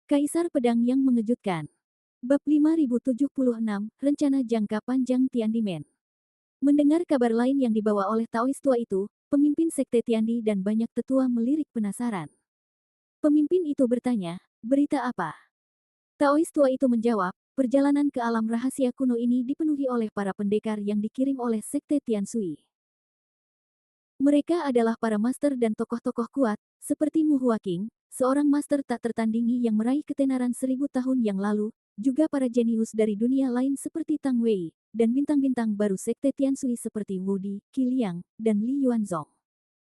Kaisar Pedang yang Mengejutkan. Bab 5076, Rencana Jangka Panjang Tiandimen. Mendengar kabar lain yang dibawa oleh Taois tua itu, pemimpin sekte Tiandi dan banyak tetua melirik penasaran. Pemimpin itu bertanya, berita apa? Taois tua itu menjawab, perjalanan ke alam rahasia kuno ini dipenuhi oleh para pendekar yang dikirim oleh sekte Tiansui. Mereka adalah para master dan tokoh-tokoh kuat, seperti Mu Huaqing, seorang master tak tertandingi yang meraih ketenaran 1000 tahun yang lalu, juga para jenius dari dunia lain seperti Tang Wei, dan bintang-bintang baru sekte Tiansui seperti Wu Di, Qi Liang, dan Li Yuanzong.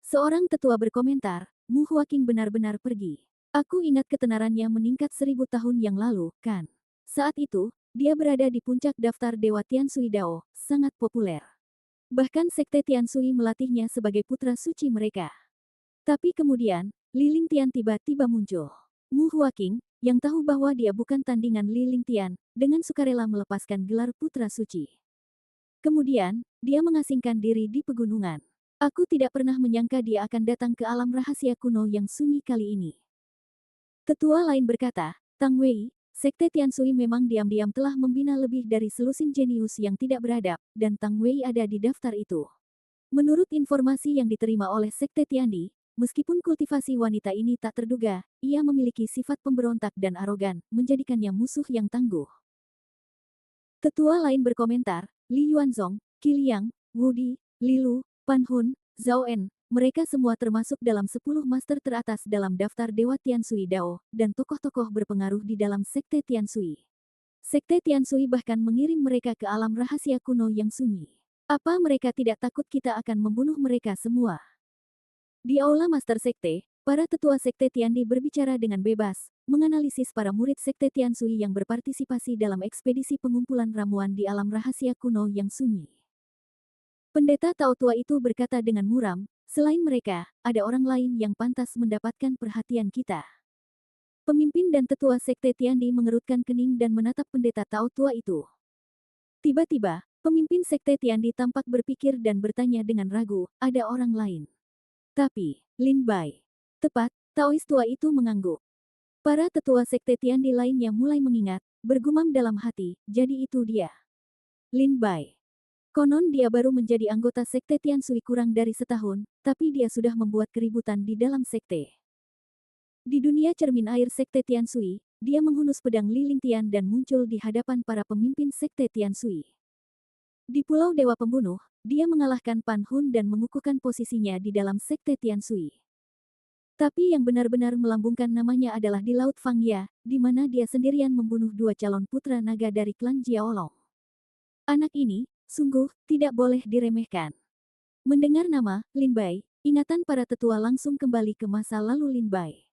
Seorang tetua berkomentar, Mu Huaqing benar-benar pergi. Aku ingat ketenarannya meningkat 1000 tahun yang lalu, kan? Saat itu, dia berada di puncak daftar Dewa Tiansui Dao, sangat populer. Bahkan sekte Tiansui melatihnya sebagai putra suci mereka. Tapi kemudian, Li Lingtian tiba-tiba muncul. Mu Huaqing, yang tahu bahwa dia bukan tandingan Li Lingtian, dengan sukarela melepaskan gelar putra suci. Kemudian, dia mengasingkan diri di pegunungan. Aku tidak pernah menyangka dia akan datang ke alam rahasia kuno yang sunyi kali ini. Tetua lain berkata, Tang Wei, sekte Tiansui memang diam-diam telah membina lebih dari selusin jenius yang tidak beradab, dan Tang Wei ada di daftar itu. Menurut informasi yang diterima oleh sekte Tiandi, meskipun kultivasi wanita ini tak terduga, ia memiliki sifat pemberontak dan arogan, menjadikannya musuh yang tangguh. Tetua lain berkomentar, Li Yuanzong, Qi Liang, Wu Di, Li Lu, Pan Hun, Zhao En, mereka semua termasuk dalam 10 master teratas dalam daftar Dewa Tiansui Dao, dan tokoh-tokoh berpengaruh di dalam sekte Tiansui. Sekte Tiansui bahkan mengirim mereka ke alam rahasia kuno yang sunyi. Apa mereka tidak takut kita akan membunuh mereka semua? Di aula master sekte, para tetua sekte Tiandi berbicara dengan bebas, menganalisis para murid sekte Tiansui yang berpartisipasi dalam ekspedisi pengumpulan ramuan di alam rahasia kuno yang sunyi. Pendeta Tao tua itu berkata dengan muram, selain mereka, ada orang lain yang pantas mendapatkan perhatian kita. Pemimpin dan tetua sekte Tiandi mengerutkan kening dan menatap pendeta Tao tua itu. Tiba-tiba, pemimpin sekte Tiandi tampak berpikir dan bertanya dengan ragu, ada orang lain. Tapi, Lin Bai. Tepat, Taois tua itu mengangguk. Para tetua sekte Tiandi lainnya mulai mengingat, bergumam dalam hati, jadi itu dia. Lin Bai. Konon dia baru menjadi anggota sekte Tiansui kurang dari setahun, tapi dia sudah membuat keributan di dalam sekte. Di dunia cermin air sekte Tiansui, dia menghunus pedang Li Lingtian dan muncul di hadapan para pemimpin sekte Tiansui. Di Pulau Dewa Pembunuh, dia mengalahkan Pan Hun dan mengukuhkan posisinya di dalam sekte Tiansui. Tapi yang benar-benar melambungkan namanya adalah di Laut Fangya, di mana dia sendirian membunuh 2 calon putra naga dari klan Jiaolong. Anak ini, sungguh, tidak boleh diremehkan. Mendengar nama, Lin Bai, ingatan para tetua langsung kembali ke masa lalu Lin Bai.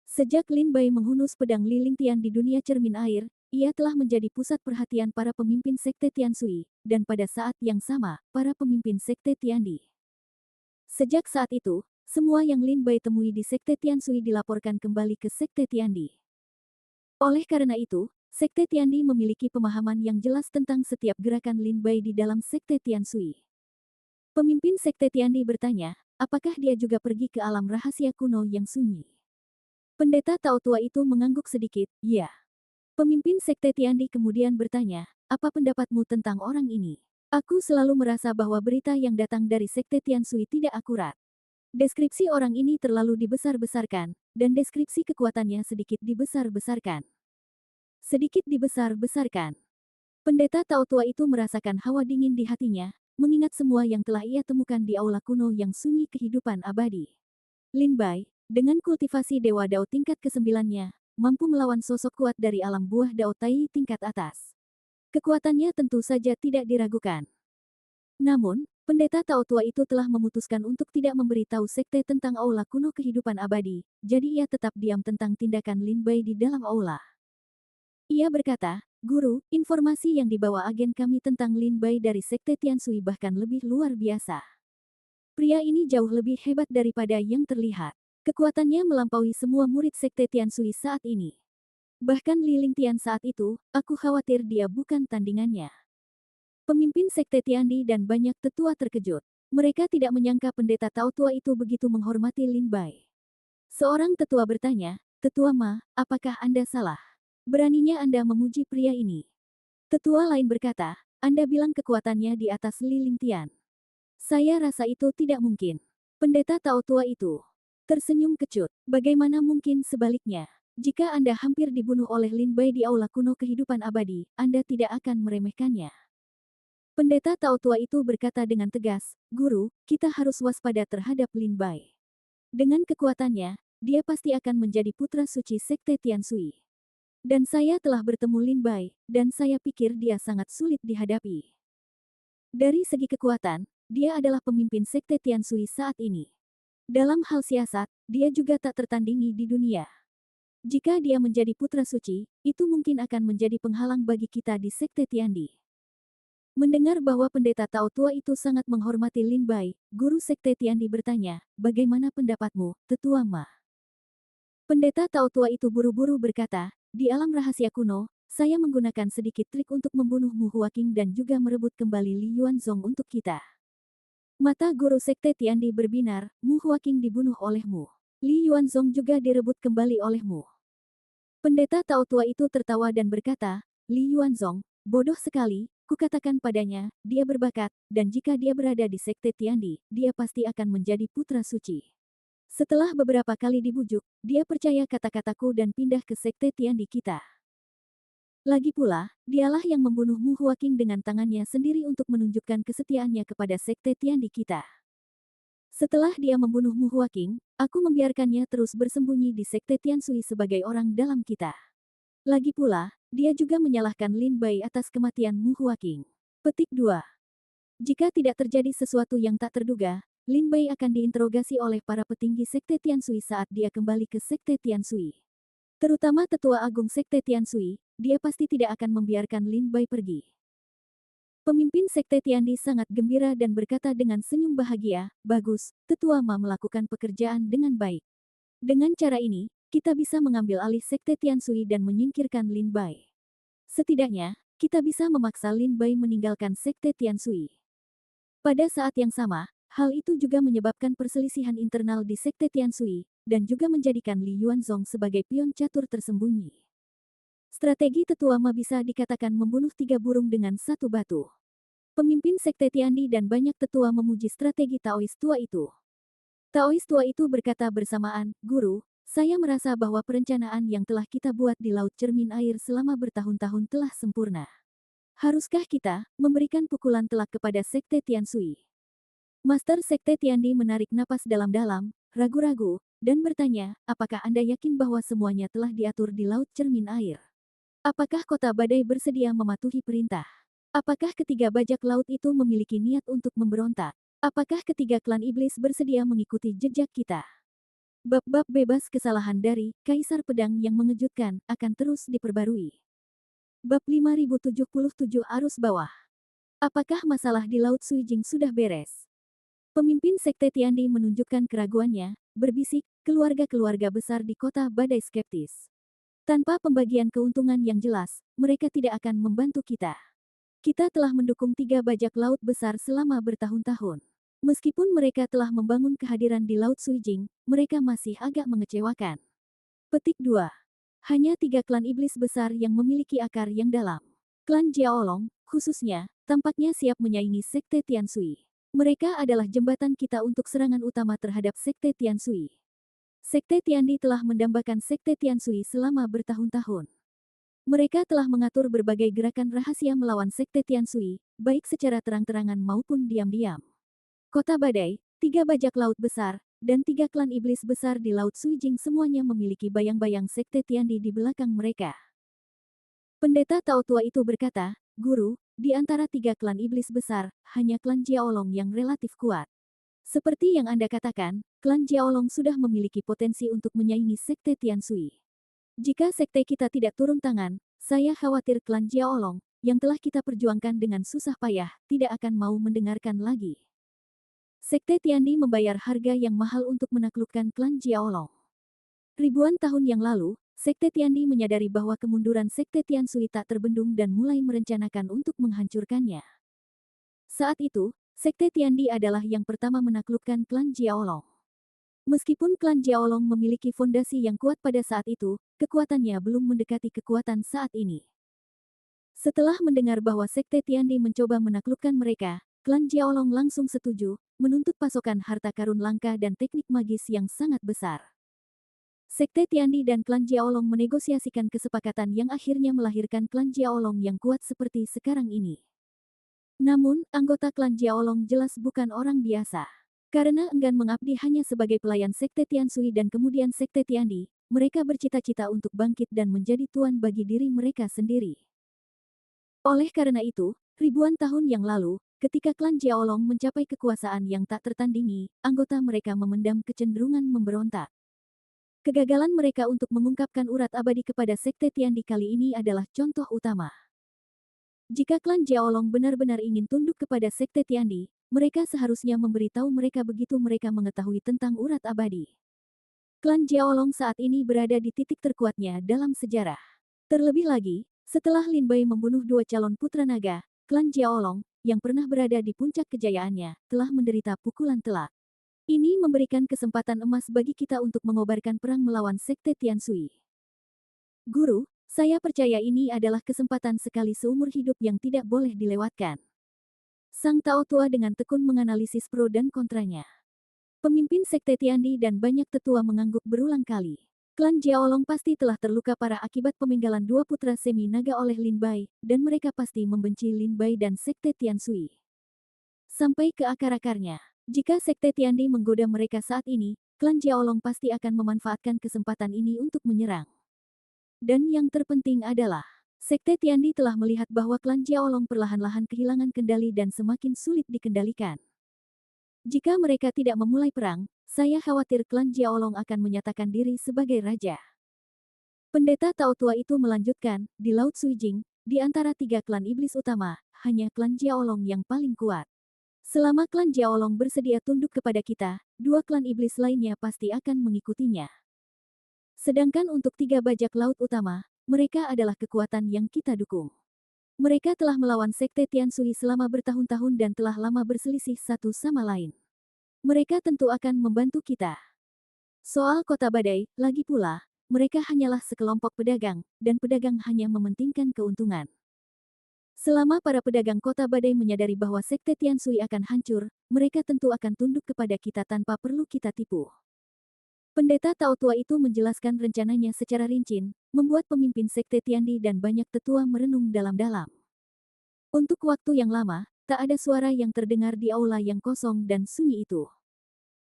Sejak Lin Bai menghunus pedang Li Lingtian di dunia cermin air, ia telah menjadi pusat perhatian para pemimpin sekte Tiansui, dan pada saat yang sama, para pemimpin sekte Tiandi. Sejak saat itu, semua yang Lin Bai temui di sekte Tiansui dilaporkan kembali ke sekte Tiandi. Oleh karena itu, sekte Tiandi memiliki pemahaman yang jelas tentang setiap gerakan Lin Bai di dalam sekte Tiansui. Pemimpin sekte Tiandi bertanya, apakah dia juga pergi ke alam rahasia kuno yang sunyi? Pendeta Tao tua itu mengangguk sedikit, ya. Pemimpin sekte Tiandi kemudian bertanya, apa pendapatmu tentang orang ini? Aku selalu merasa bahwa berita yang datang dari sekte Tiansui tidak akurat. Deskripsi orang ini terlalu dibesar-besarkan, dan deskripsi kekuatannya sedikit dibesar-besarkan. Sedikit dibesar-besarkan. Pendeta Tao tua itu merasakan hawa dingin di hatinya, mengingat semua yang telah ia temukan di aula kuno yang sunyi kehidupan abadi. Lin Bai, dengan kultivasi Dewa Dao tingkat ke-9-nya, mampu melawan sosok kuat dari alam buah Dao Tai tingkat atas. Kekuatannya tentu saja tidak diragukan. Namun, pendeta Tao tua itu telah memutuskan untuk tidak memberitahu sekte tentang aula kuno kehidupan abadi, jadi ia tetap diam tentang tindakan Lin Bai di dalam aula. Ia berkata, Guru, informasi yang dibawa agen kami tentang Lin Bai dari sekte Tiansui bahkan lebih luar biasa. Pria ini jauh lebih hebat daripada yang terlihat. Kekuatannya melampaui semua murid sekte Tiansui saat ini. Bahkan Li Lingtian saat itu, aku khawatir dia bukan tandingannya. Pemimpin sekte Tiandi dan banyak tetua terkejut. Mereka tidak menyangka pendeta Tao tua itu begitu menghormati Lin Bai. Seorang tetua bertanya, Tetua Ma, apakah Anda salah? Beraninya Anda memuji pria ini. Tetua lain berkata, Anda bilang kekuatannya di atas Li Lingtian. Saya rasa itu tidak mungkin. Pendeta Tao tua itu tersenyum kecut. Bagaimana mungkin sebaliknya? Jika Anda hampir dibunuh oleh Lin Bai di aula kuno kehidupan abadi, Anda tidak akan meremehkannya. Pendeta Tao tua itu berkata dengan tegas, Guru, kita harus waspada terhadap Lin Bai. Dengan kekuatannya, dia pasti akan menjadi putra suci Sekte Tianshui. Dan saya telah bertemu Lin Bai, dan saya pikir dia sangat sulit dihadapi. Dari segi kekuatan, dia adalah pemimpin Sekte Tianshui saat ini. Dalam hal siasat, dia juga tak tertandingi di dunia. Jika dia menjadi putra suci, itu mungkin akan menjadi penghalang bagi kita di Sekte Tiandi. Mendengar bahwa pendeta Tao tua itu sangat menghormati Lin Bai, guru Sekte Tiandi bertanya, bagaimana pendapatmu, Tetua Ma? Pendeta Tao tua itu buru-buru berkata, di alam rahasia kuno, saya menggunakan sedikit trik untuk membunuh Mu Huaqing dan juga merebut kembali Li Yuanzong untuk kita. Mata guru Sekte Tiandi berbinar, Mu Huaqing dibunuh olehmu. Li Yuanzong juga direbut kembali olehmu. Pendeta Tao tua itu tertawa dan berkata, Li Yuanzong, bodoh sekali, kukatakan padanya, dia berbakat, dan jika dia berada di Sekte Tiandi, dia pasti akan menjadi putra suci. Setelah beberapa kali dibujuk, dia percaya kata-kataku dan pindah ke Sekte Tiandi kita. Lagi pula, dialah yang membunuh Mu Huaqing dengan tangannya sendiri untuk menunjukkan kesetiaannya kepada Sekte Tiandi kita. Setelah dia membunuh Mu Huaqing, aku membiarkannya terus bersembunyi di Sekte Tianshui sebagai orang dalam kita. Lagi pula, dia juga menyalahkan Lin Bai atas kematian Mu Huaqing. Petik 2. Jika tidak terjadi sesuatu yang tak terduga, Lin Bai akan diinterogasi oleh para petinggi Sekte Tianshui saat dia kembali ke Sekte Tianshui. Terutama Tetua Agung Sekte Tianshui, dia pasti tidak akan membiarkan Lin Bai pergi. Pemimpin Sekte Tiandi sangat gembira dan berkata dengan senyum bahagia, bagus, Tetua Ma melakukan pekerjaan dengan baik. Dengan cara ini, kita bisa mengambil alih Sekte Tianshui dan menyingkirkan Lin Bai. Setidaknya, kita bisa memaksa Lin Bai meninggalkan Sekte Tianshui. Pada saat yang sama, hal itu juga menyebabkan perselisihan internal di Sekte Tianshui, dan juga menjadikan Li Yuanzong sebagai pion catur tersembunyi. Strategi Tetua Ma bisa dikatakan membunuh 3 burung dengan satu batu. Pemimpin Sekte Tiandi dan banyak tetua memuji strategi Taois tua itu. Taois tua itu berkata bersamaan, Guru, saya merasa bahwa perencanaan yang telah kita buat di Laut Cermin Air selama bertahun-tahun telah sempurna. Haruskah kita memberikan pukulan telak kepada Sekte Tianshui? Master Sekte Tiandi menarik napas dalam-dalam, ragu-ragu, dan bertanya, apakah Anda yakin bahwa semuanya telah diatur di Laut Cermin Air? Apakah kota badai bersedia mematuhi perintah? Apakah ketiga bajak laut itu memiliki niat untuk memberontak? Apakah ketiga klan iblis bersedia mengikuti jejak kita? Bab-bab bebas kesalahan dari Kaisar Pedang yang mengejutkan akan terus diperbarui. Bab 5077 Arus Bawah. Apakah masalah di Laut Suijing sudah beres? Pemimpin Sekte Tiandi menunjukkan keraguannya, berbisik, keluarga-keluarga besar di kota badai skeptis. Tanpa pembagian keuntungan yang jelas, mereka tidak akan membantu kita. Kita telah mendukung 3 bajak laut besar selama bertahun-tahun. Meskipun mereka telah membangun kehadiran di Laut Suijing, mereka masih agak mengecewakan. Petik 2. Hanya 3 klan iblis besar yang memiliki akar yang dalam. Klan Jiaolong, khususnya, tampaknya siap menyaingi Sekte Tianshui. Mereka adalah jembatan kita untuk serangan utama terhadap Sekte Tianshui. Sekte Tiandi telah mendambakan Sekte Tianshui selama bertahun-tahun. Mereka telah mengatur berbagai gerakan rahasia melawan Sekte Tianshui, baik secara terang-terangan maupun diam-diam. Kota Badai, 3 bajak laut besar, dan 3 klan iblis besar di Laut Suijing semuanya memiliki bayang-bayang Sekte Tiandi di belakang mereka. Pendeta Tao tua itu berkata, Guru, di antara 3 klan iblis besar, hanya klan Jiaolong yang relatif kuat. Seperti yang Anda katakan, klan Jiaolong sudah memiliki potensi untuk menyaingi Sekte Tianshui. Jika sekte kita tidak turun tangan, saya khawatir klan Jiaolong, yang telah kita perjuangkan dengan susah payah, tidak akan mau mendengarkan lagi. Sekte Tiandi membayar harga yang mahal untuk menaklukkan klan Jiaolong. Ribuan tahun yang lalu, Sekte Tiandi menyadari bahwa kemunduran Sekte Tianshui tak terbendung dan mulai merencanakan untuk menghancurkannya. Saat itu, Sekte Tiandi adalah yang pertama menaklukkan klan Jiaolong. Meskipun klan Jiaolong memiliki fondasi yang kuat pada saat itu, kekuatannya belum mendekati kekuatan saat ini. Setelah mendengar bahwa Sekte Tiandi mencoba menaklukkan mereka, klan Jiaolong langsung setuju, menuntut pasokan harta karun langka dan teknik magis yang sangat besar. Sekte Tiandi dan klan Jiaolong menegosiasikan kesepakatan yang akhirnya melahirkan klan Jiaolong yang kuat seperti sekarang ini. Namun, anggota klan Jiaolong jelas bukan orang biasa. Karena enggan mengabdi hanya sebagai pelayan Sekte Tiansui dan kemudian Sekte Tiandi, mereka bercita-cita untuk bangkit dan menjadi tuan bagi diri mereka sendiri. Oleh karena itu, ribuan tahun yang lalu, ketika klan Jiaolong mencapai kekuasaan yang tak tertandingi, anggota mereka memendam kecenderungan memberontak. Kegagalan mereka untuk mengungkapkan urat abadi kepada Sekte Tiandi kali ini adalah contoh utama. Jika klan Jiaolong benar-benar ingin tunduk kepada Sekte Tiandi, mereka seharusnya memberitahu mereka begitu mereka mengetahui tentang urat abadi. Klan Jiaolong saat ini berada di titik terkuatnya dalam sejarah. Terlebih lagi, setelah Lin Bai membunuh dua calon putra naga, klan Jiaolong, yang pernah berada di puncak kejayaannya, telah menderita pukulan telak. Ini memberikan kesempatan emas bagi kita untuk mengobarkan perang melawan Sekte Tiansui. Guru, saya percaya ini adalah kesempatan sekali seumur hidup yang tidak boleh dilewatkan. Sang Tao Tua dengan tekun menganalisis pro dan kontranya. Pemimpin Sekte Tiandi dan banyak tetua mengangguk berulang kali. Klan Jiaolong pasti telah terluka parah akibat pemenggalan dua putra semi naga oleh Lin Bai, dan mereka pasti membenci Lin Bai dan Sekte Tiansui. Sampai ke akar-akarnya. Jika Sekte Tiandi menggoda mereka saat ini, klan Jiaolong pasti akan memanfaatkan kesempatan ini untuk menyerang. Dan yang terpenting adalah, Sekte Tiandi telah melihat bahwa klan Jiaolong perlahan-lahan kehilangan kendali dan semakin sulit dikendalikan. Jika mereka tidak memulai perang, saya khawatir klan Jiaolong akan menyatakan diri sebagai raja. Pendeta Tao Tua itu melanjutkan, di Laut Suijing, di antara tiga klan iblis utama, hanya klan Jiaolong yang paling kuat. Selama klan Jiaolong bersedia tunduk kepada kita, dua klan iblis lainnya pasti akan mengikutinya. Sedangkan untuk tiga bajak laut utama, mereka adalah kekuatan yang kita dukung. Mereka telah melawan Sekte Tiansui selama bertahun-tahun dan telah lama berselisih satu sama lain. Mereka tentu akan membantu kita. Soal kota badai, lagi pula, mereka hanyalah sekelompok pedagang, dan pedagang hanya mementingkan keuntungan. Selama para pedagang kota badai menyadari bahwa Sekte Tiansui akan hancur, mereka tentu akan tunduk kepada kita tanpa perlu kita tipu. Pendeta Tao Tua itu menjelaskan rencananya secara rinci, membuat pemimpin Sekte Tiandi dan banyak tetua merenung dalam-dalam. Untuk waktu yang lama, tak ada suara yang terdengar di aula yang kosong dan sunyi itu.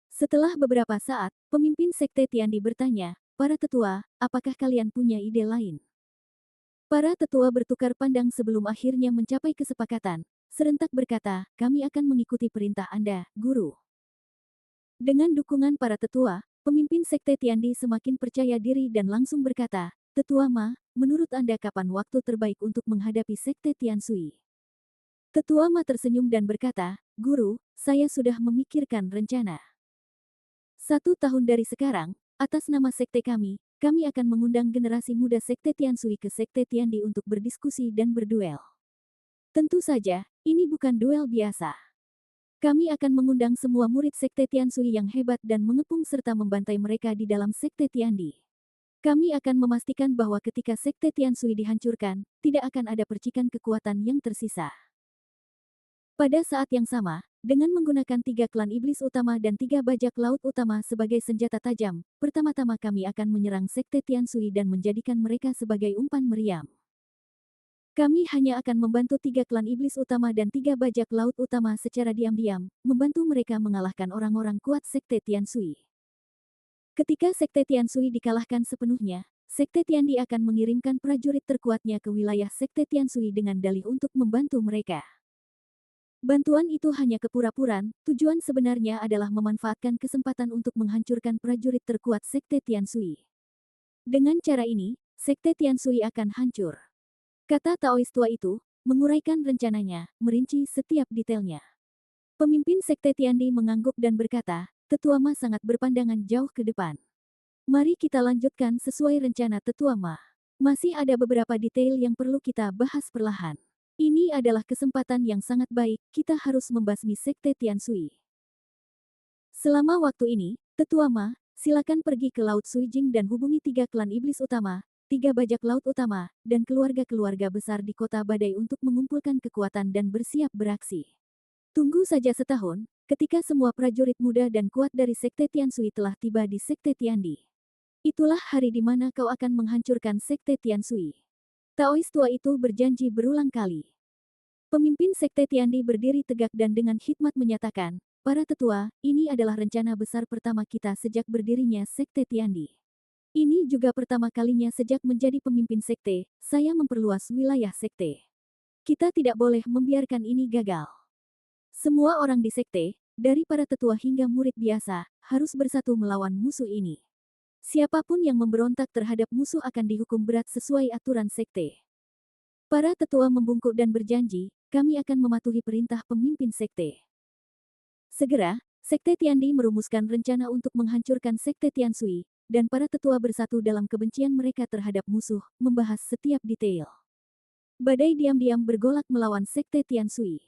Setelah beberapa saat, pemimpin Sekte Tiandi bertanya, "Para tetua, apakah kalian punya ide lain?" Para tetua bertukar pandang sebelum akhirnya mencapai kesepakatan, serentak berkata, "Kami akan mengikuti perintah Anda, Guru." Dengan dukungan para tetua, pemimpin Sekte Tiandi semakin percaya diri dan langsung berkata, "Tetua Ma, menurut Anda kapan waktu terbaik untuk menghadapi Sekte Tiansui?" Tetua Ma tersenyum dan berkata, "Guru, saya sudah memikirkan rencana. 1 tahun dari sekarang, atas nama Sekte kami akan mengundang generasi muda Sekte Tiansui ke Sekte Tiandi untuk berdiskusi dan berduel. Tentu saja, ini bukan duel biasa. Kami akan mengundang semua murid Sekte Tiansui yang hebat dan mengepung serta membantai mereka di dalam Sekte Tiandi. Kami akan memastikan bahwa ketika Sekte Tiansui dihancurkan, tidak akan ada percikan kekuatan yang tersisa." Pada saat yang sama, dengan menggunakan tiga klan iblis utama dan tiga bajak laut utama sebagai senjata tajam, pertama-tama kami akan menyerang Sekte Tiansui dan menjadikan mereka sebagai umpan meriam. Kami hanya akan membantu tiga klan iblis utama dan tiga bajak laut utama secara diam-diam, membantu mereka mengalahkan orang-orang kuat Sekte Tiansui. Ketika Sekte Tiansui dikalahkan sepenuhnya, Sekte Tiandi akan mengirimkan prajurit terkuatnya ke wilayah Sekte Tiansui dengan dalih untuk membantu mereka. Bantuan itu hanya kepura-puraan, tujuan sebenarnya adalah memanfaatkan kesempatan untuk menghancurkan prajurit terkuat Sekte Tiansui. Dengan cara ini, Sekte Tiansui akan hancur. Kata Taois tua itu, menguraikan rencananya, merinci setiap detailnya. Pemimpin Sekte Tiandi mengangguk dan berkata, "Tetua Ma sangat berpandangan jauh ke depan. Mari kita lanjutkan sesuai rencana Tetua Ma. Masih ada beberapa detail yang perlu kita bahas perlahan. Ini adalah kesempatan yang sangat baik, kita harus membasmi Sekte Tiansui." Selama waktu ini, Tetua Ma, silakan pergi ke Laut Suijing dan hubungi 3 klan iblis utama, 3 bajak laut utama, dan keluarga-keluarga besar di kota badai untuk mengumpulkan kekuatan dan bersiap beraksi. Tunggu saja setahun, ketika semua prajurit muda dan kuat dari Sekte Tiansui telah tiba di Sekte Tiandi. Itulah hari di mana kau akan menghancurkan Sekte Tiansui. Taois tua itu berjanji berulang kali. Pemimpin Sekte Tiandi berdiri tegak dan dengan hikmat menyatakan, para tetua, ini adalah rencana besar pertama kita sejak berdirinya Sekte Tiandi. Ini juga pertama kalinya sejak menjadi pemimpin sekte, saya memperluas wilayah sekte. Kita tidak boleh membiarkan ini gagal. Semua orang di sekte, dari para tetua hingga murid biasa, harus bersatu melawan musuh ini. Siapapun yang memberontak terhadap musuh akan dihukum berat sesuai aturan sekte. Para tetua membungkuk dan berjanji, kami akan mematuhi perintah pemimpin sekte. Segera, Sekte Tiandi merumuskan rencana untuk menghancurkan Sekte Tiansui, dan para tetua bersatu dalam kebencian mereka terhadap musuh, membahas setiap detail. Badai diam-diam bergolak melawan Sekte Tiansui.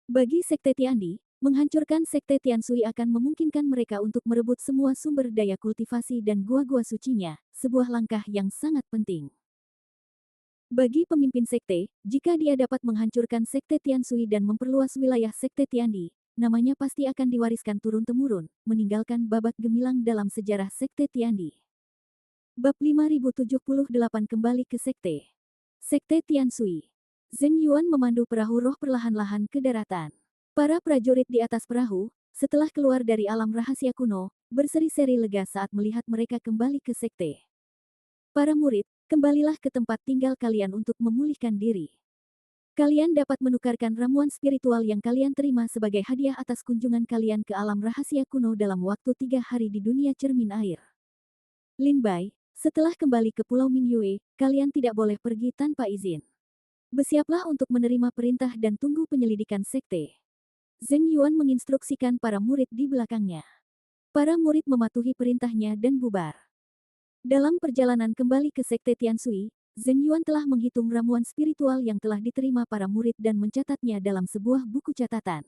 Bagi Sekte Tiandi, menghancurkan Sekte Tiansui akan memungkinkan mereka untuk merebut semua sumber daya kultivasi dan gua-gua sucinya, sebuah langkah yang sangat penting. Bagi pemimpin sekte, jika dia dapat menghancurkan Sekte Tiansui dan memperluas wilayah Sekte Tiandi, namanya pasti akan diwariskan turun-temurun, meninggalkan babak gemilang dalam sejarah Sekte Tiandi. Bab 5078 kembali ke Sekte. Sekte Tiansui. Zheng Yuan memandu perahu roh perlahan-lahan ke daratan. Para prajurit di atas perahu, setelah keluar dari alam rahasia kuno, berseri-seri lega saat melihat mereka kembali ke Sekte. Para murid, kembalilah ke tempat tinggal kalian untuk memulihkan diri. Kalian dapat menukarkan ramuan spiritual yang kalian terima sebagai hadiah atas kunjungan kalian ke alam rahasia kuno dalam waktu 3 hari di dunia cermin air. Lin Bai, setelah kembali ke Pulau Mingyue, kalian tidak boleh pergi tanpa izin. Bersiaplah untuk menerima perintah dan tunggu penyelidikan sekte. Zheng Yuan menginstruksikan para murid di belakangnya. Para murid mematuhi perintahnya dan bubar. Dalam perjalanan kembali ke Sekte Tiansui, Zheng Yuan telah menghitung ramuan spiritual yang telah diterima para murid dan mencatatnya dalam sebuah buku catatan.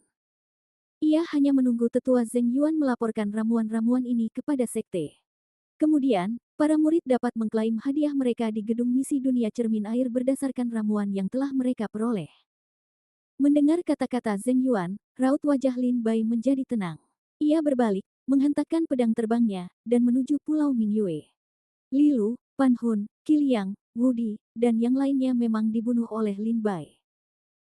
Ia hanya menunggu tetua Zheng Yuan melaporkan ramuan-ramuan ini kepada sekte. Kemudian, para murid dapat mengklaim hadiah mereka di gedung misi dunia cermin air berdasarkan ramuan yang telah mereka peroleh. Mendengar kata-kata Zheng Yuan, raut wajah Lin Bai menjadi tenang. Ia berbalik, menghentakkan pedang terbangnya, dan menuju Pulau Mingyue. Lilu, Pan Hun, Qiliang, Wudi, dan yang lainnya memang dibunuh oleh Lin Bai.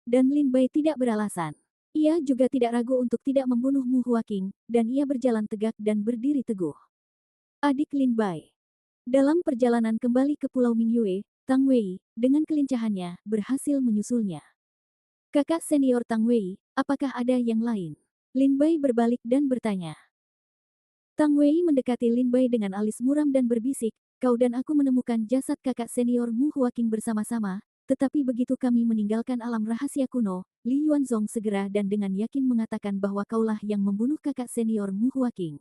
Dan Lin Bai tidak beralasan. Ia juga tidak ragu untuk tidak membunuh Mu Huaqing, dan ia berjalan tegak dan berdiri teguh. Adik Lin Bai. Dalam perjalanan kembali ke Pulau Mingyue, Tang Wei, dengan kelincahannya, berhasil menyusulnya. Kakak senior Tang Wei, apakah ada yang lain? Lin Bai berbalik dan bertanya. Tang Wei mendekati Lin Bai dengan alis muram dan berbisik, kau dan aku menemukan jasad kakak senior Mu Huaqing bersama-sama, tetapi begitu kami meninggalkan alam rahasia kuno, Li Yuanzong segera dan dengan yakin mengatakan bahwa kaulah yang membunuh kakak senior Mu Huaqing.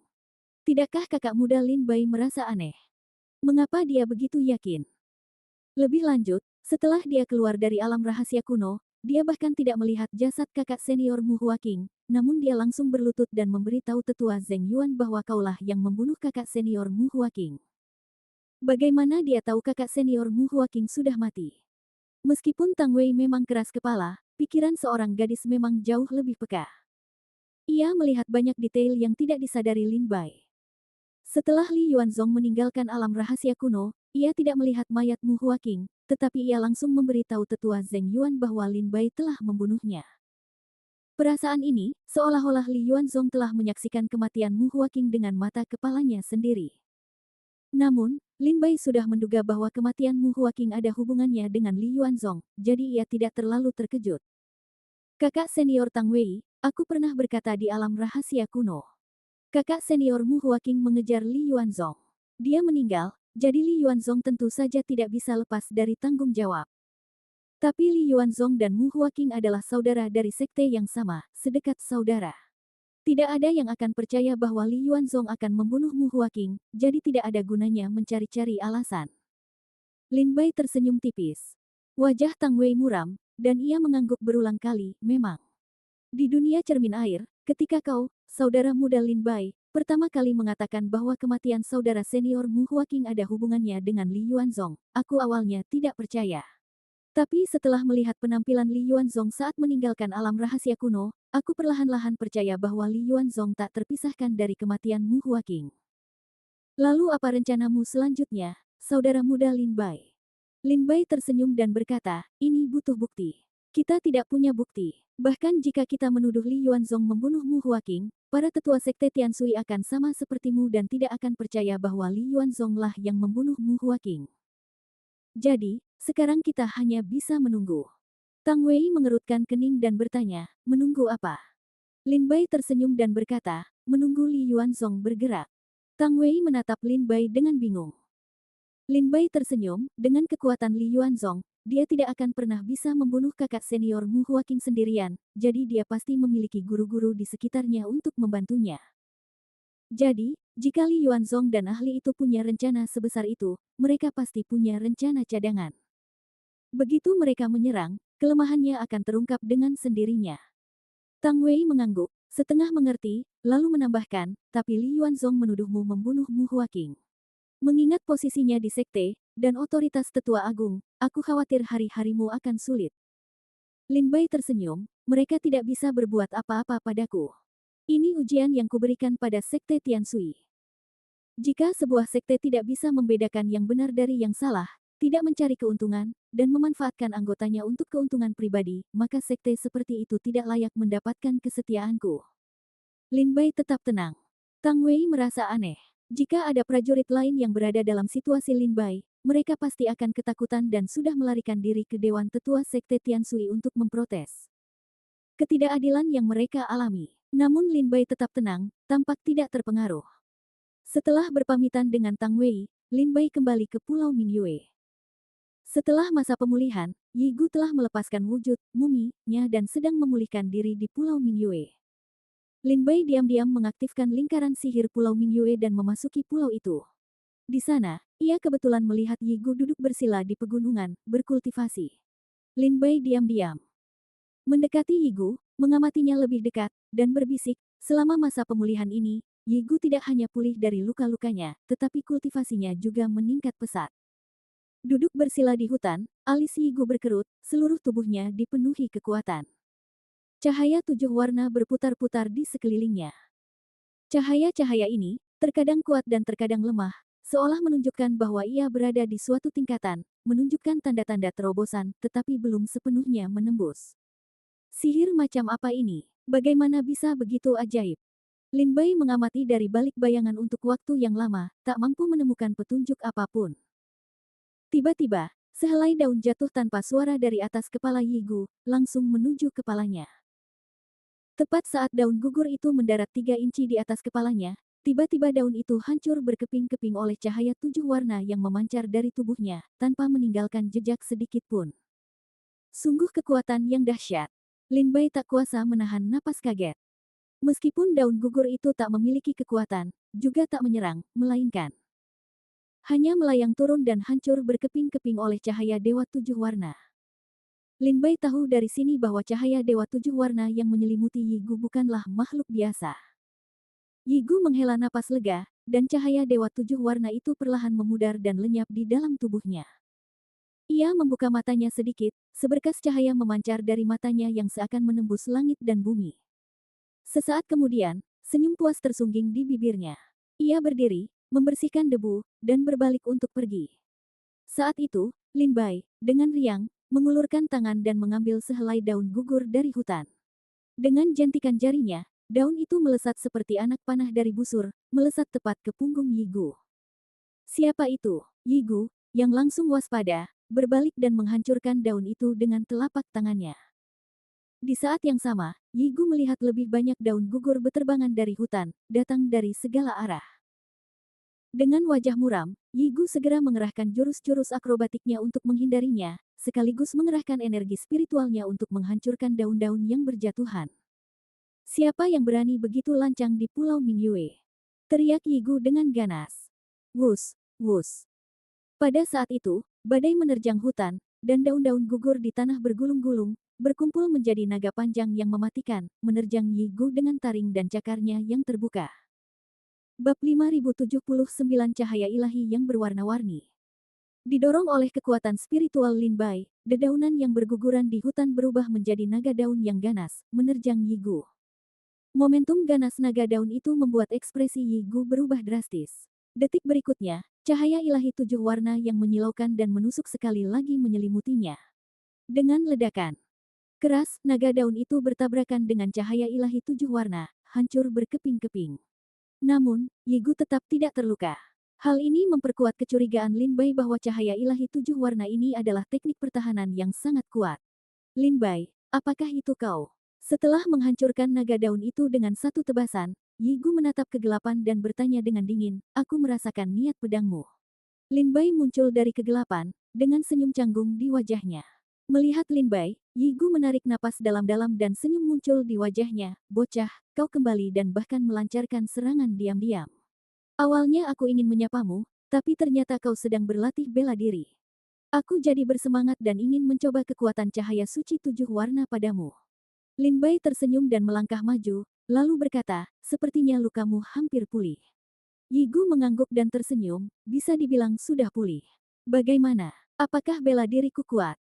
Tidakkah kakak muda Lin Bai merasa aneh? Mengapa dia begitu yakin? Lebih lanjut, setelah dia keluar dari alam rahasia kuno, dia bahkan tidak melihat jasad kakak senior Mu Huaqing, namun dia langsung berlutut dan memberitahu tetua Zheng Yuan bahwa kaulah yang membunuh kakak senior Mu Huaqing. Bagaimana dia tahu kakak senior Mu Huaqing sudah mati? Meskipun Tang Wei memang keras kepala, pikiran seorang gadis memang jauh lebih peka. Ia melihat banyak detail yang tidak disadari Lin Bai. Setelah Li Yuanzong meninggalkan alam rahasia kuno, ia tidak melihat mayat Mu Huaqing, tetapi ia langsung memberitahu tetua Zheng Yuan bahwa Lin Bai telah membunuhnya. Perasaan ini, seolah-olah Li Yuanzong telah menyaksikan kematian Mu Huaqing dengan mata kepalanya sendiri. Namun, Lin Bai sudah menduga bahwa kematian Mu Huaqing ada hubungannya dengan Li Yuanzong, jadi ia tidak terlalu terkejut. Kakak senior Tang Wei, aku pernah berkata di alam rahasia kuno. Kakak senior Mu Huaqing mengejar Li Yuanzong. Dia meninggal, jadi Li Yuanzong tentu saja tidak bisa lepas dari tanggung jawab. Tapi Li Yuanzong dan Mu Huaqing adalah saudara dari sekte yang sama, sedekat saudara. Tidak ada yang akan percaya bahwa Li Yuanzong akan membunuh Mu Huaqing, jadi tidak ada gunanya mencari-cari alasan. Lin Bai tersenyum tipis. Wajah Tang Wei muram, dan ia mengangguk berulang kali, memang. Di dunia cermin air, ketika kau, saudara muda Lin Bai, pertama kali mengatakan bahwa kematian saudara senior Mu Huaqing ada hubungannya dengan Li Yuanzong, aku awalnya tidak percaya. Tapi setelah melihat penampilan Li Yuanzong saat meninggalkan alam rahasia kuno, aku perlahan-lahan percaya bahwa Li Yuanzong tak terpisahkan dari kematian Mu Huaqing. Lalu apa rencanamu selanjutnya, saudara muda Lin Bai? Lin Bai tersenyum dan berkata, ini butuh bukti. Kita tidak punya bukti. Bahkan jika kita menuduh Li Yuanzong membunuh Mu Huaqing, para tetua sekte Tiansui akan sama sepertimu dan tidak akan percaya bahwa Li Yuanzong lah yang membunuh Mu Huaqing. Jadi, sekarang kita hanya bisa menunggu. Tang Wei mengerutkan kening dan bertanya, menunggu apa? Lin Bai tersenyum dan berkata, menunggu Li Yuanzong bergerak. Tang Wei menatap Lin Bai dengan bingung. Lin Bai tersenyum, dengan kekuatan Li Yuanzong, dia tidak akan pernah bisa membunuh kakak senior Mu Huaqing sendirian, jadi dia pasti memiliki guru-guru di sekitarnya untuk membantunya. Jadi, jika Li Yuanzong dan ahli itu punya rencana sebesar itu, mereka pasti punya rencana cadangan. Begitu mereka menyerang, kelemahannya akan terungkap dengan sendirinya. Tang Wei mengangguk, setengah mengerti, lalu menambahkan, tapi Li Yuanzong menuduhmu membunuh Mu Huaqing. Mengingat posisinya di sekte, dan otoritas tetua agung, aku khawatir hari-harimu akan sulit. Lin Bai tersenyum, mereka tidak bisa berbuat apa-apa padaku. Ini ujian yang kuberikan pada sekte Tiansui. Jika sebuah sekte tidak bisa membedakan yang benar dari yang salah, tidak mencari keuntungan, dan memanfaatkan anggotanya untuk keuntungan pribadi, maka sekte seperti itu tidak layak mendapatkan kesetiaanku. Lin Bai tetap tenang. Tang Wei merasa aneh. Jika ada prajurit lain yang berada dalam situasi Lin Bai, mereka pasti akan ketakutan dan sudah melarikan diri ke Dewan Tetua Sekte Tiansui untuk memprotes ketidakadilan yang mereka alami. Namun Lin Bai tetap tenang, tampak tidak terpengaruh. Setelah berpamitan dengan Tang Wei, Lin Bai kembali ke Pulau Mingyue. Setelah masa pemulihan, Yi Gu telah melepaskan wujud mumi-nya dan sedang memulihkan diri di Pulau Mingyue. Lin Bai diam-diam mengaktifkan lingkaran sihir Pulau Mingyue dan memasuki pulau itu. Di sana, ia kebetulan melihat Yi Gu duduk bersila di pegunungan, berkultivasi. Lin Bai diam-diam mendekati Yi Gu, mengamatinya lebih dekat, dan berbisik, selama masa pemulihan ini, Yi Gu tidak hanya pulih dari luka-lukanya, tetapi kultivasinya juga meningkat pesat. Duduk bersila di hutan, alis Yi Gu berkerut, seluruh tubuhnya dipenuhi kekuatan. Cahaya 7 warna berputar-putar di sekelilingnya. Cahaya-cahaya ini, terkadang kuat dan terkadang lemah, seolah menunjukkan bahwa ia berada di suatu tingkatan, menunjukkan tanda-tanda terobosan, tetapi belum sepenuhnya menembus. Sihir macam apa ini? Bagaimana bisa begitu ajaib? Lin Bai mengamati dari balik bayangan untuk waktu yang lama, tak mampu menemukan petunjuk apapun. Tiba-tiba, sehelai daun jatuh tanpa suara dari atas kepala Yi Gu, langsung menuju kepalanya. Tepat saat daun gugur itu mendarat 3 inci di atas kepalanya, tiba-tiba daun itu hancur berkeping-keping oleh cahaya 7 warna yang memancar dari tubuhnya, tanpa meninggalkan jejak sedikit pun. Sungguh kekuatan yang dahsyat. Lin Bai tak kuasa menahan napas kaget. Meskipun daun gugur itu tak memiliki kekuatan, juga tak menyerang, melainkan hanya melayang turun dan hancur berkeping-keping oleh cahaya Dewa 7 warna. Lin Bai tahu dari sini bahwa cahaya Dewa 7 warna yang menyelimuti Yi Gu bukanlah makhluk biasa. Yi Gu menghela napas lega, dan cahaya Dewa 7 warna itu perlahan memudar dan lenyap di dalam tubuhnya. Ia membuka matanya sedikit, seberkas cahaya memancar dari matanya yang seakan menembus langit dan bumi. Sesaat kemudian, senyum puas tersungging di bibirnya. Ia berdiri, membersihkan debu, dan berbalik untuk pergi. Saat itu, Lin Bai, dengan riang, mengulurkan tangan dan mengambil sehelai daun gugur dari hutan. Dengan jentikan jarinya, daun itu melesat seperti anak panah dari busur, melesat tepat ke punggung Yi Gu. Siapa itu? Yi Gu, yang langsung waspada, berbalik dan menghancurkan daun itu dengan telapak tangannya. Di saat yang sama, Yi Gu melihat lebih banyak daun gugur beterbangan dari hutan, datang dari segala arah. Dengan wajah muram, Yi Gu segera mengerahkan jurus-jurus akrobatiknya untuk menghindarinya, sekaligus mengerahkan energi spiritualnya untuk menghancurkan daun-daun yang berjatuhan. Siapa yang berani begitu lancang di Pulau Mingyue? Teriak Yi Gu dengan ganas. Wus, wus. Pada saat itu, badai menerjang hutan, dan daun-daun gugur di tanah bergulung-gulung, berkumpul menjadi naga panjang yang mematikan, menerjang Yi Gu dengan taring dan cakarnya yang terbuka. Bab 5079 Cahaya Ilahi yang Berwarna-Warni. Didorong oleh kekuatan spiritual Lin Bai, dedaunan yang berguguran di hutan berubah menjadi naga daun yang ganas, menerjang Yi Gu. Momentum ganas naga daun itu membuat ekspresi Yi Gu berubah drastis. Detik berikutnya, cahaya ilahi 7 warna yang menyilaukan dan menusuk sekali lagi menyelimutinya. Dengan ledakan keras, naga daun itu bertabrakan dengan cahaya ilahi 7 warna, hancur berkeping-keping. Namun, Yi Gu tetap tidak terluka. Hal ini memperkuat kecurigaan Lin Bai bahwa cahaya ilahi 7 warna ini adalah teknik pertahanan yang sangat kuat. Lin Bai, apakah itu kau? Setelah menghancurkan naga daun itu dengan satu tebasan, Yi Gu menatap kegelapan dan bertanya dengan dingin, aku merasakan niat pedangmu. Lin Bai muncul dari kegelapan, dengan senyum canggung di wajahnya. Melihat Lin Bai, Yi Gu menarik napas dalam-dalam dan senyum muncul di wajahnya. Bocah, kau kembali dan bahkan melancarkan serangan diam-diam. Awalnya aku ingin menyapamu, tapi ternyata kau sedang berlatih bela diri. Aku jadi bersemangat dan ingin mencoba kekuatan cahaya suci 7 warna padamu. Lin Bai tersenyum dan melangkah maju, lalu berkata, sepertinya lukamu hampir pulih. Yi Gu mengangguk dan tersenyum, bisa dibilang sudah pulih. Bagaimana? Apakah bela diriku kuat?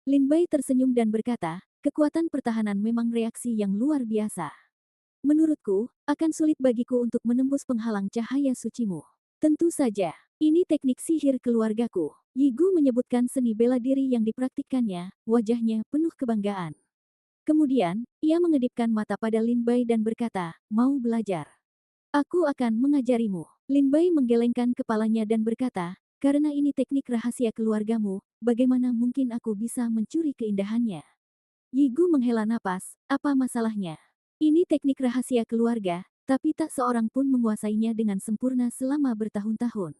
Lin Bai tersenyum dan berkata, kekuatan pertahanan memang reaksi yang luar biasa. Menurutku, akan sulit bagiku untuk menembus penghalang cahaya sucimu. Tentu saja, ini teknik sihir keluargaku. Yi Gu menyebutkan seni bela diri yang dipraktikkannya, wajahnya penuh kebanggaan. Kemudian, ia mengedipkan mata pada Lin Bai dan berkata, mau belajar? Aku akan mengajarimu. Lin Bai menggelengkan kepalanya dan berkata, karena ini teknik rahasia keluargamu, bagaimana mungkin aku bisa mencuri keindahannya? Yi Gu menghela napas, apa masalahnya? Ini teknik rahasia keluarga, tapi tak seorang pun menguasainya dengan sempurna selama bertahun-tahun.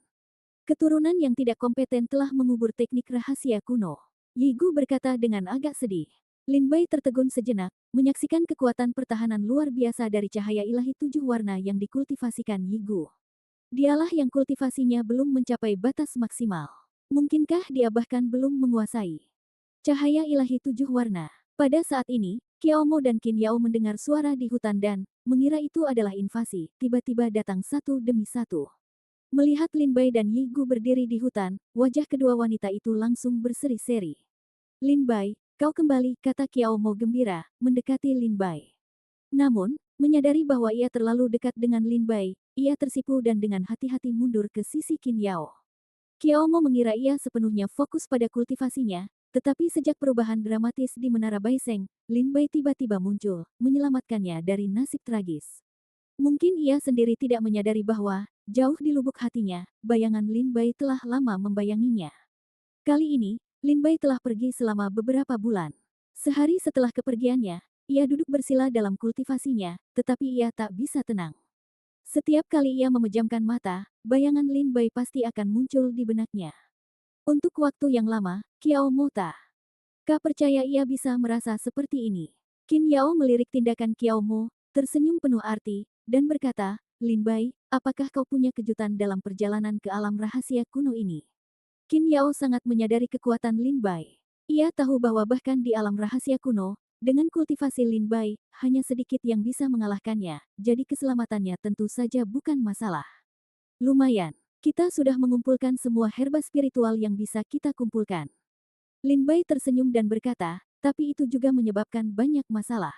Keturunan yang tidak kompeten telah mengubur teknik rahasia kuno. Yi Gu berkata dengan agak sedih. Lin Bai tertegun sejenak, menyaksikan kekuatan pertahanan luar biasa dari cahaya ilahi 7 warna yang dikultivasikan Yi Gu. Dialah yang kultivasinya belum mencapai batas maksimal. Mungkinkah dia bahkan belum menguasai cahaya ilahi 7 warna? Pada saat ini, Qiao Mo dan Qin Yao mendengar suara di hutan dan mengira itu adalah invasi. Tiba-tiba datang satu demi satu. Melihat Lin Bai dan Yi Gu berdiri di hutan, wajah kedua wanita itu langsung berseri-seri. Lin Bai, kau kembali, kata Qiao Mo gembira, mendekati Lin Bai. Namun, menyadari bahwa ia terlalu dekat dengan Lin Bai, ia tersipu dan dengan hati-hati mundur ke sisi Qin Yao. Qiao Mo mengira ia sepenuhnya fokus pada kultivasinya, tetapi sejak perubahan dramatis di Menara Baiseng, Lin Bai tiba-tiba muncul, menyelamatkannya dari nasib tragis. Mungkin ia sendiri tidak menyadari bahwa, jauh di lubuk hatinya, bayangan Lin Bai telah lama membayanginya. Kali ini, Lin Bai telah pergi selama beberapa bulan. Sehari setelah kepergiannya, ia duduk bersila dalam kultivasinya, tetapi ia tak bisa tenang. Setiap kali ia memejamkan mata, bayangan Lin Bai pasti akan muncul di benaknya. Untuk waktu yang lama, Qiao Mo tak percaya ia bisa merasa seperti ini. Qin Yao melirik tindakan Qiao Mo, tersenyum penuh arti, dan berkata, Lin Bai, apakah kau punya kejutan dalam perjalanan ke alam rahasia kuno ini? Qin Yao sangat menyadari kekuatan Lin Bai. Ia tahu bahwa bahkan di alam rahasia kuno, dengan kultivasi Lin Bai, hanya sedikit yang bisa mengalahkannya, jadi keselamatannya tentu saja bukan masalah. Lumayan, kita sudah mengumpulkan semua herba spiritual yang bisa kita kumpulkan. Lin Bai tersenyum dan berkata, tapi itu juga menyebabkan banyak masalah.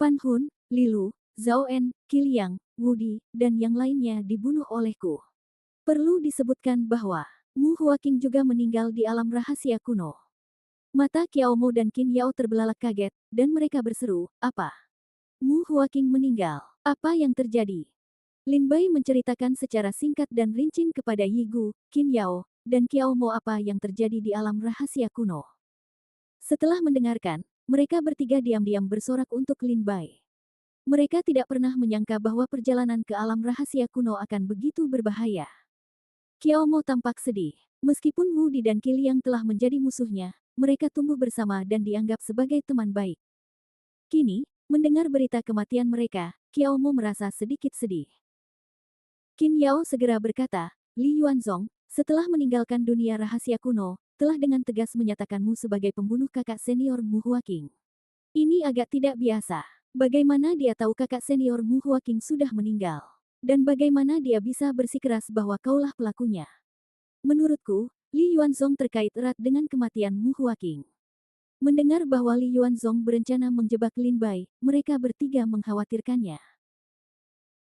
Pan Hun, Lilu, Zhao En, Qi Liang, Wu Di, dan yang lainnya dibunuh olehku. Perlu disebutkan bahwa Mu Huaqing juga meninggal di alam rahasia kuno. Mata Qiao Mo dan Qin Yao terbelalak kaget, dan mereka berseru, apa? Mu Huaqing meninggal. Apa yang terjadi? Lin Bai menceritakan secara singkat dan rinci kepada Yi Gu, Qin Yao, dan Qiao Mo apa yang terjadi di alam rahasia kuno. Setelah mendengarkan, mereka bertiga diam-diam bersorak untuk Lin Bai. Mereka tidak pernah menyangka bahwa perjalanan ke alam rahasia kuno akan begitu berbahaya. Qiao Mo tampak sedih. Meskipun Wu Di dan Qi Liang telah menjadi musuhnya, mereka tumbuh bersama dan dianggap sebagai teman baik. Kini, mendengar berita kematian mereka, Qiao Mo merasa sedikit sedih. Qin Yao segera berkata, Li Yuanzong, setelah meninggalkan dunia rahasia kuno, telah dengan tegas menyatakanmu sebagai pembunuh kakak senior Mu Huaqing. Ini agak tidak biasa. Bagaimana dia tahu kakak senior Mu Huaqing sudah meninggal? Dan bagaimana dia bisa bersikeras bahwa kaulah pelakunya? Menurutku, Li Yuanzong terkait erat dengan kematian Mu Huaqing. Mendengar bahwa Li Yuanzong berencana menjebak Lin Bai, mereka bertiga mengkhawatirkannya.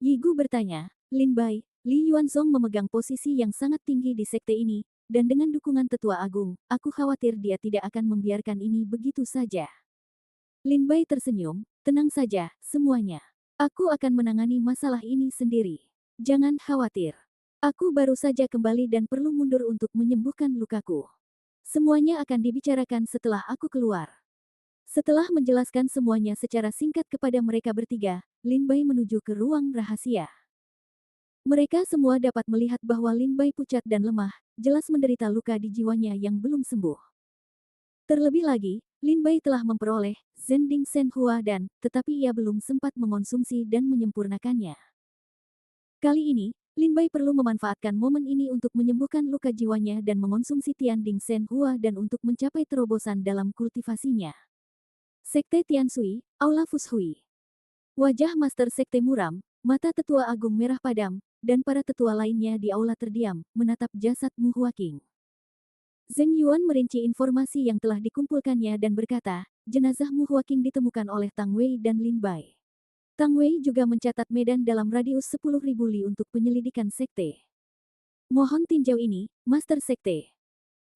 Yi Gu bertanya, Lin Bai, Li Yuanzong memegang posisi yang sangat tinggi di sekte ini, dan dengan dukungan Tetua Agung, aku khawatir dia tidak akan membiarkan ini begitu saja. Lin Bai tersenyum, tenang saja, semuanya. Aku akan menangani masalah ini sendiri. Jangan khawatir. Aku baru saja kembali dan perlu mundur untuk menyembuhkan lukaku. Semuanya akan dibicarakan setelah aku keluar. Setelah menjelaskan semuanya secara singkat kepada mereka bertiga, Lin Bai menuju ke ruang rahasia. Mereka semua dapat melihat bahwa Lin Bai pucat dan lemah, jelas menderita luka di jiwanya yang belum sembuh. Terlebih lagi, Lin Bai telah memperoleh Zhending Shen Hua dan, tetapi ia belum sempat mengonsumsi dan menyempurnakannya. Kali ini, Lin Bai perlu memanfaatkan momen ini untuk menyembuhkan luka jiwanya dan mengonsumsi Tianding Shen Hua dan untuk mencapai terobosan dalam kultivasinya. Sekte Tianshui, Aula Fushui. Wajah Master Sekte muram, mata Tetua Agung merah padam, dan para tetua lainnya di aula terdiam, menatap jasad Mu Huaqing. Zheng Yuan merinci informasi yang telah dikumpulkannya dan berkata, jenazah Mu Huaqing ditemukan oleh Tang Wei dan Lin Bai. Tang Wei juga mencatat medan dalam radius 10.000 li untuk penyelidikan sekte. Mohon tinjau ini, Master Sekte.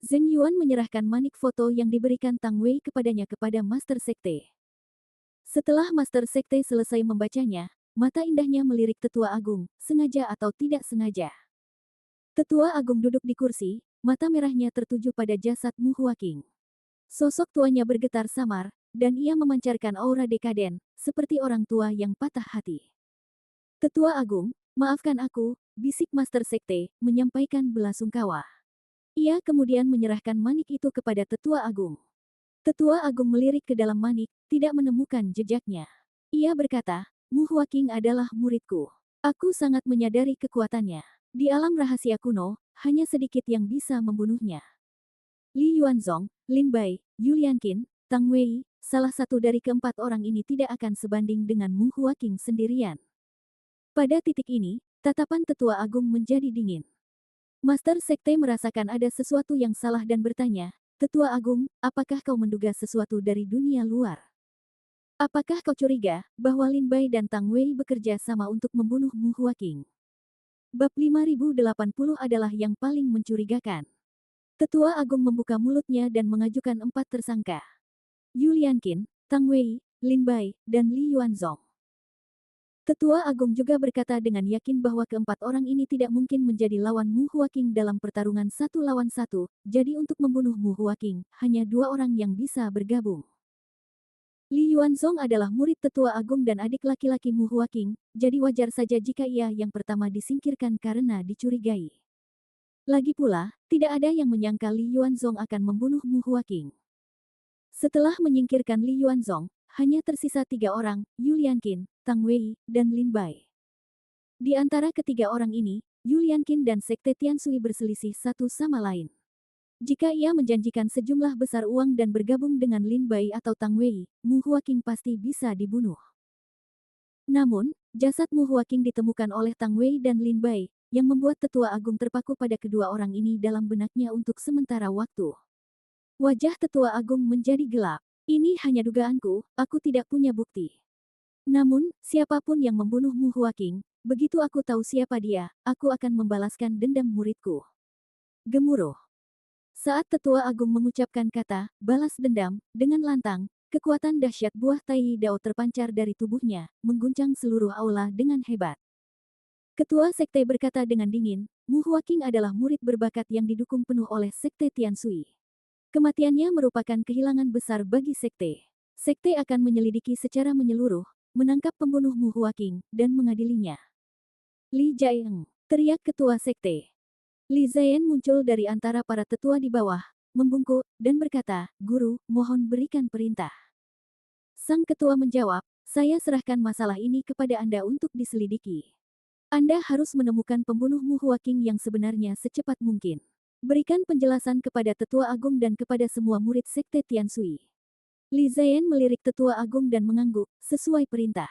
Zheng Yuan menyerahkan manik foto yang diberikan Tang Wei kepadanya kepada Master Sekte. Setelah Master Sekte selesai membacanya, mata indahnya melirik Tetua Agung, sengaja atau tidak sengaja. Tetua Agung duduk di kursi, mata merahnya tertuju pada jasad Mu Huaqing. Sosok tuanya bergetar samar, dan ia memancarkan aura dekaden, seperti orang tua yang patah hati. Tetua Agung, maafkan aku, bisik Master Sekte, menyampaikan belasungkawa. Ia kemudian menyerahkan manik itu kepada Tetua Agung. Tetua Agung melirik ke dalam manik, tidak menemukan jejaknya. Ia berkata, Mu Huaqing adalah muridku. Aku sangat menyadari kekuatannya. Di alam rahasia kuno, hanya sedikit yang bisa membunuhnya. Li Yuanzong, Lin Bai, Yulian Qin, Tang Wei, salah satu dari keempat orang ini tidak akan sebanding dengan Mu Huaqing sendirian. Pada titik ini, tatapan Tetua Agung menjadi dingin. Master Sekte merasakan ada sesuatu yang salah dan bertanya, Tetua Agung, apakah kau menduga sesuatu dari dunia luar? Apakah kau curiga bahwa Lin Bai dan Tang Wei bekerja sama untuk membunuh Mu Huaqing? Bab 5080 adalah yang paling mencurigakan. Tetua Agung membuka mulutnya dan mengajukan 4 tersangka. Yulian Qin, Tang Wei, Lin Bai, dan Li Yuanzong. Tetua Agung juga berkata dengan yakin bahwa keempat orang ini tidak mungkin menjadi lawan Mu Huaqing dalam pertarungan 1 lawan 1, jadi untuk membunuh Mu Huaqing, hanya 2 orang yang bisa bergabung. Li Yuanzong adalah murid Tetua Agung dan adik laki-laki Mu Huaqing, jadi wajar saja jika ia yang pertama disingkirkan karena dicurigai. Lagi pula, tidak ada yang menyangka Li Yuanzong akan membunuh Mu Huaqing. Setelah menyingkirkan Li Yuanzong, hanya tersisa 3 orang, Yulian Qin, Tang Wei, dan Lin Bai. Di antara ketiga orang ini, Yulian Qin dan Sekte Tianshui berselisih satu sama lain. Jika ia menjanjikan sejumlah besar uang dan bergabung dengan Lin Bai atau Tang Wei, Mu Huaqing pasti bisa dibunuh. Namun, jasad Mu Huaqing ditemukan oleh Tang Wei dan Lin Bai, yang membuat Tetua Agung terpaku pada kedua orang ini dalam benaknya untuk sementara waktu. Wajah Tetua Agung menjadi gelap. Ini hanya dugaanku, aku tidak punya bukti. Namun, siapapun yang membunuh Mu Huaqing, begitu aku tahu siapa dia, aku akan membalaskan dendam muridku. Gemuruh. Saat Tetua Agung mengucapkan kata, balas dendam, dengan lantang, kekuatan dahsyat buah Tai Dao terpancar dari tubuhnya, mengguncang seluruh aula dengan hebat. Ketua Sekte berkata dengan dingin, Mu Huaqing adalah murid berbakat yang didukung penuh oleh Sekte Tianshui. Kematiannya merupakan kehilangan besar bagi Sekte. Sekte akan menyelidiki secara menyeluruh, menangkap pembunuh Mu Huaqing, dan mengadilinya. Li Jiayeng, teriak Ketua Sekte. Li Ziyan muncul dari antara para tetua di bawah, membungkuk, dan berkata, Guru, mohon berikan perintah. Sang ketua menjawab, saya serahkan masalah ini kepada Anda untuk diselidiki. Anda harus menemukan pembunuh Mu Huaqing yang sebenarnya secepat mungkin. Berikan penjelasan kepada Tetua Agung dan kepada semua murid Sekte Tianshui. Li Ziyan melirik Tetua Agung dan mengangguk, sesuai perintah.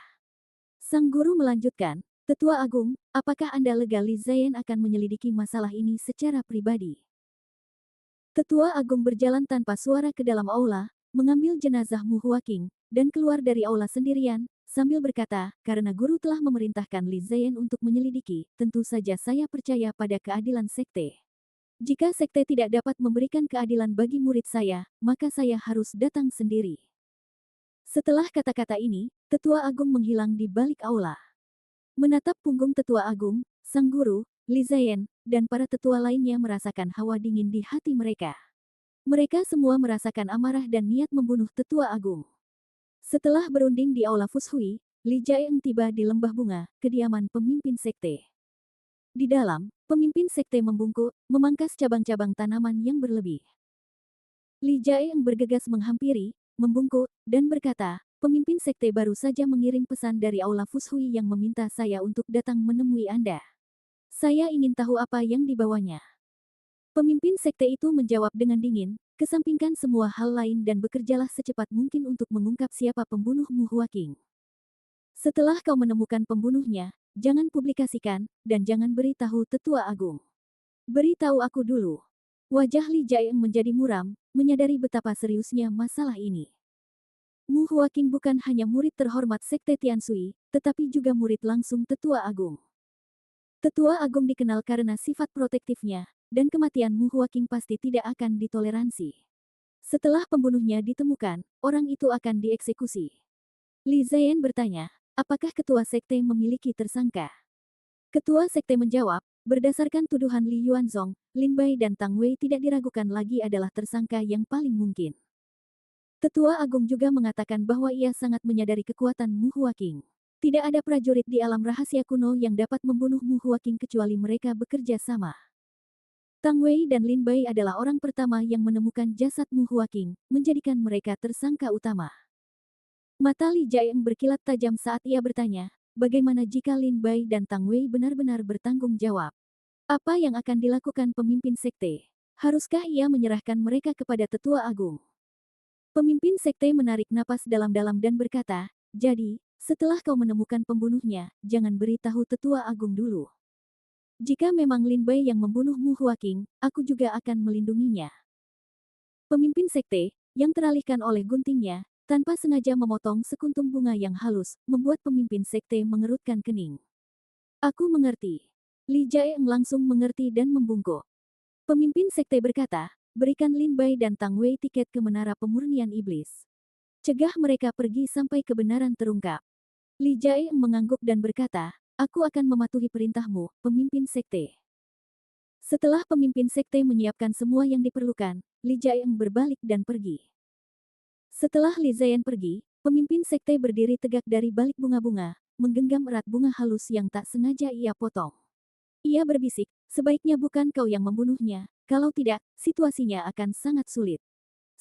Sang guru melanjutkan, Tetua Agung, apakah Anda lega Li Ziyan akan menyelidiki masalah ini secara pribadi? Tetua Agung berjalan tanpa suara ke dalam aula, mengambil jenazah Mu Huaqing, dan keluar dari aula sendirian, sambil berkata, karena guru telah memerintahkan Li Ziyan untuk menyelidiki, tentu saja saya percaya pada keadilan sekte. Jika sekte tidak dapat memberikan keadilan bagi murid saya, maka saya harus datang sendiri. Setelah kata-kata ini, Tetua Agung menghilang di balik aula. Menatap punggung Tetua Agung, sang guru, Li Ziyan, dan para tetua lainnya merasakan hawa dingin di hati mereka. Mereka semua merasakan amarah dan niat membunuh Tetua Agung. Setelah berunding di aula Fushui, Li Jiang tiba di lembah bunga, kediaman pemimpin sekte. Di dalam, pemimpin sekte membungkuk, memangkas cabang-cabang tanaman yang berlebih. Li Jiang bergegas menghampiri, membungkuk, dan berkata, pemimpin sekte baru saja mengirim pesan dari aula Fushui yang meminta saya untuk datang menemui Anda. Saya ingin tahu apa yang dibawanya. Pemimpin sekte itu menjawab dengan dingin, kesampingkan semua hal lain dan bekerjalah secepat mungkin untuk mengungkap siapa pembunuh Mu Huaqing. Setelah kau menemukan pembunuhnya, jangan publikasikan, dan jangan beritahu Tetua Agung. Beritahu aku dulu. Wajah Li Jiang menjadi muram, menyadari betapa seriusnya masalah ini. Mu Huaqing bukan hanya murid terhormat Sekte Tianshui, tetapi juga murid langsung Tetua Agung. Tetua Agung dikenal karena sifat protektifnya, dan kematian Mu Huaqing pasti tidak akan ditoleransi. Setelah pembunuhnya ditemukan, orang itu akan dieksekusi. Li Ziyan bertanya, apakah ketua sekte memiliki tersangka? Ketua sekte menjawab, berdasarkan tuduhan Li Yuanzong, Lin Bai dan Tang Wei tidak diragukan lagi adalah tersangka yang paling mungkin. Tetua Agung juga mengatakan bahwa ia sangat menyadari kekuatan Mu Huaqing. Tidak ada prajurit di alam rahasia kuno yang dapat membunuh Mu Huaqing kecuali mereka bekerja sama. Tang Wei dan Lin Bai adalah orang pertama yang menemukan jasad Mu Huaqing, menjadikan mereka tersangka utama. Mata Li Jiang berkilat tajam saat ia bertanya, bagaimana jika Lin Bai dan Tang Wei benar-benar bertanggung jawab? Apa yang akan dilakukan pemimpin sekte? Haruskah ia menyerahkan mereka kepada Tetua Agung? Pemimpin sekte menarik napas dalam-dalam dan berkata, jadi, setelah kau menemukan pembunuhnya, jangan beritahu Tetua Agung dulu. Jika memang Lin Bai yang membunuh Mu Huaqing, aku juga akan melindunginya. Pemimpin sekte, yang teralihkan oleh guntingnya, tanpa sengaja memotong sekuntum bunga yang halus, membuat pemimpin sekte mengerutkan kening. Aku mengerti. Li Jiang langsung mengerti dan membungkuk. Pemimpin sekte berkata, berikan Lin Bai dan Tang Wei tiket ke Menara Pemurnian Iblis. Cegah mereka pergi sampai kebenaran terungkap. Li Jiang mengangguk dan berkata, aku akan mematuhi perintahmu, pemimpin sekte. Setelah pemimpin sekte menyiapkan semua yang diperlukan, Li Jiang berbalik dan pergi. Setelah Li Ziyan pergi, pemimpin sekte berdiri tegak dari balik bunga-bunga, menggenggam erat bunga halus yang tak sengaja ia potong. Ia berbisik, sebaiknya bukan kau yang membunuhnya, kalau tidak, situasinya akan sangat sulit.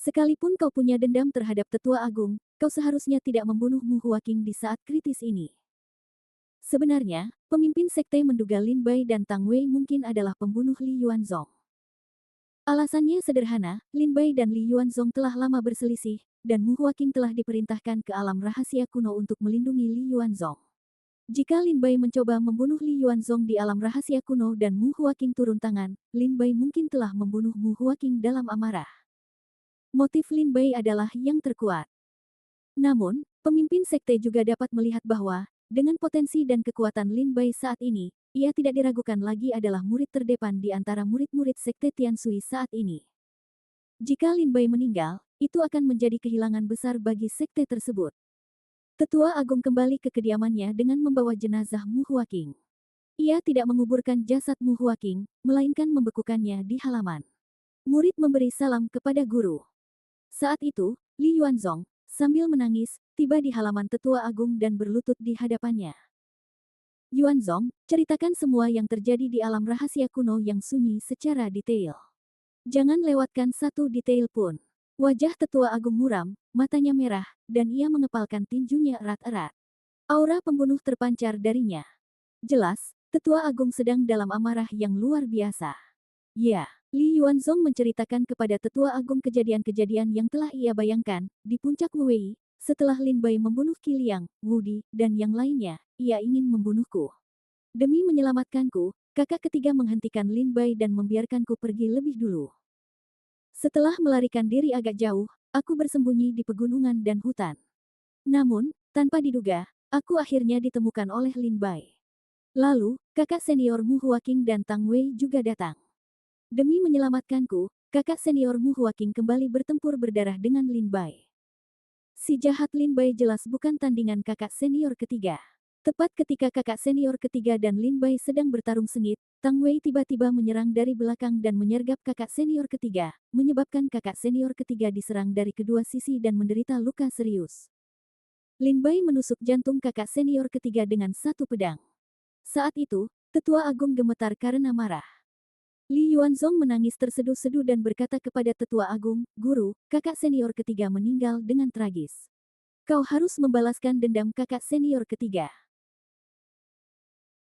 Sekalipun kau punya dendam terhadap Tetua Agung, kau seharusnya tidak membunuh Mu Huaqing di saat kritis ini. Sebenarnya, pemimpin sekte menduga Lin Bai dan Tang Wei mungkin adalah pembunuh Li Yuanzong. Alasannya sederhana, Lin Bai dan Li Yuanzong telah lama berselisih, dan Mu Huaqing telah diperintahkan ke alam rahasia kuno untuk melindungi Li Yuanzong. Jika Lin Bai mencoba membunuh Li Yuanzong di alam rahasia kuno dan Mu Huaqing turun tangan, Lin Bai mungkin telah membunuh Mu Huaqing dalam amarah. Motif Lin Bai adalah yang terkuat. Namun, pemimpin sekte juga dapat melihat bahwa, dengan potensi dan kekuatan Lin Bai saat ini, ia tidak diragukan lagi adalah murid terdepan di antara murid-murid sekte Tianshui saat ini. Jika Lin Bai meninggal, itu akan menjadi kehilangan besar bagi sekte tersebut. Tetua Agung kembali ke kediamannya dengan membawa jenazah Mu Huaqing. Ia tidak menguburkan jasad Mu Huaqing, melainkan membekukannya di halaman. Murid memberi salam kepada guru. Saat itu, Li Yuanzong, sambil menangis, tiba di halaman Tetua Agung dan berlutut di hadapannya. Yuanzong, ceritakan semua yang terjadi di alam rahasia kuno yang sunyi secara detail. Jangan lewatkan satu detail pun. Wajah Tetua Agung muram, matanya merah, dan ia mengepalkan tinjunya erat-erat. Aura pembunuh terpancar darinya. Jelas, Tetua Agung sedang dalam amarah yang luar biasa. Ya, Li Yuanzong menceritakan kepada Tetua Agung kejadian-kejadian yang telah ia bayangkan, di puncak Wuwei, setelah Lin Bai membunuh Qi Liang, Wu Di, dan yang lainnya, ia ingin membunuhku. Demi menyelamatkanku, kakak ketiga menghentikan Lin Bai dan membiarkanku pergi lebih dulu. Setelah melarikan diri agak jauh, aku bersembunyi di pegunungan dan hutan. Namun, tanpa diduga, aku akhirnya ditemukan oleh Lin Bai. Lalu, kakak senior Mu Huaqing dan Tang Wei juga datang. Demi menyelamatkanku, kakak senior Mu Huaqing kembali bertempur berdarah dengan Lin Bai. Si jahat Lin Bai jelas bukan tandingan kakak senior ketiga. Tepat ketika kakak senior ketiga dan Lin Bai sedang bertarung sengit, Tang Wei tiba-tiba menyerang dari belakang dan menyergap kakak senior ketiga, menyebabkan kakak senior ketiga diserang dari kedua sisi dan menderita luka serius. Lin Bai menusuk jantung kakak senior ketiga dengan satu pedang. Saat itu, Tetua Agung gemetar karena marah. Li Yuanzong menangis terseduh-seduh dan berkata kepada Tetua Agung, "Guru, kakak senior ketiga meninggal dengan tragis. Kau harus membalaskan dendam kakak senior ketiga."